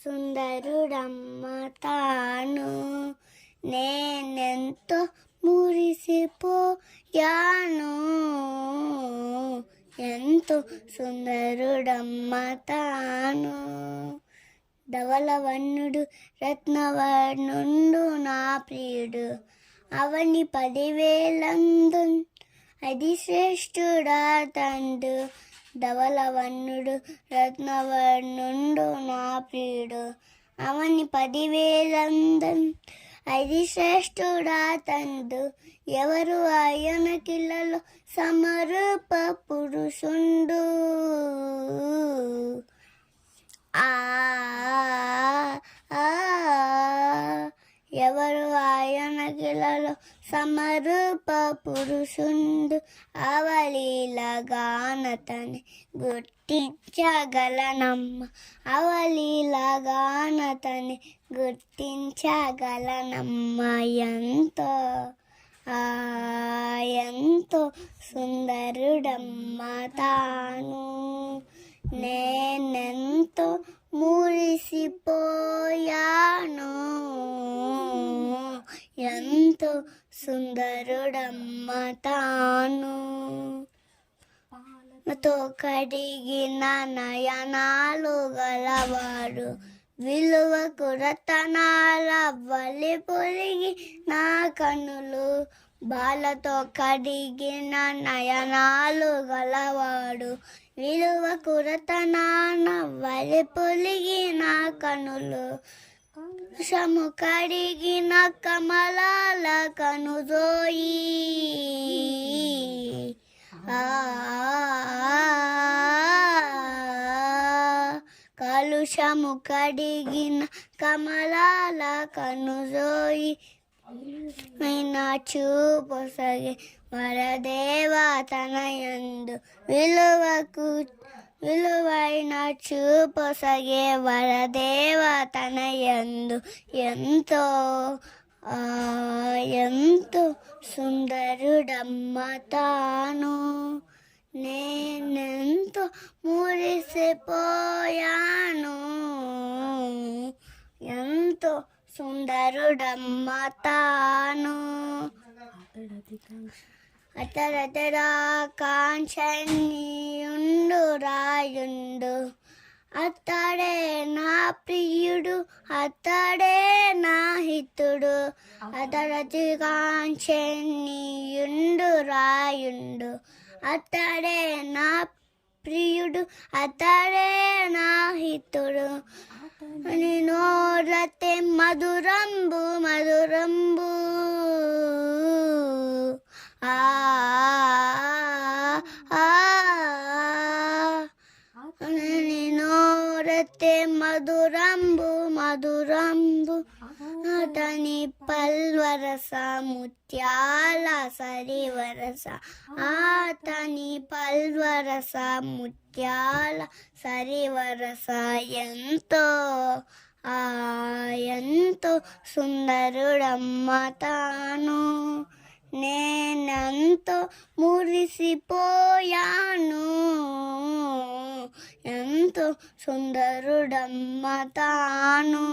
సుందరుడమ్మ తాను, నేనెంతో మురిసిపోయాను. ఎంతో సుందరుడమ్మ తాను, ధవలవర్ణుడు రత్నవర్ణుండు నా ప్రియుడు, అవని 10,000 అది శ్రేష్ఠుడా తండు. ధవలవర్ణుడు రత్నవర్ణుండు నా ప్రియుడు, అవని 10,000 అది శ్రేష్ఠుడా తండు. ఎవరు ఆయనకిలలో సమరూప పురుషుండు. ఎవరు ఆయనకిలలో సమరూప పురుషుండు. అవలీలగానతని గుర్తించగలనమ్మ, అవలీలగానతని గుర్తించగలనమ్మ. ఎంతో సుందరుడమ్మ తాను, నేనెంతో మురిసిపోయాను. ఎంతో సుందరుడమ్మ తాను, నాతో కడిగిన నయనాలు గలవాడు, విలువకు రతనాల వలి పొలిగి నా కన్నులు. బాలతో కడిగిన నయనాలు గలవాడు, విలువకు రతనాల వలి పొలిగి నా కన్నులు. షము కడిగిన కమలాల కనుజోయి, కలుషము కడిగిన కమలాల కనుజోయి, నా చూపొసగే వరదేవా తనయందు, విలువైన చూపొసగే వరదేవా తనయందు. ఎంతో సుందరుడమ్మ తాను, నేనెంతో మురిసిపోయాను. ఎంతో సుందరుడమ్మ తాను, అతరతరా కాంచనీయుండు రాయుండు, అతడే నా ప్రియుడు, అతడే నా హితుడు. అతడతి కాంచనీయుండు రాయుండు, అతడే నా ప్రియుడు, అతడే నా హితుడు. నోరతే మధురంబు మధురంబు, నోరతే మధురంబు మధురంబు, అతని పల్వరస ముత్యాల సరివరస, అతని పల్వరస ముత్యాల సరివరస. ఎంతో సుందరుడమ్మ తాను, నేనెంతో మురిసిపోయాను. ఎంతో సుందరుడమ్మ తాను.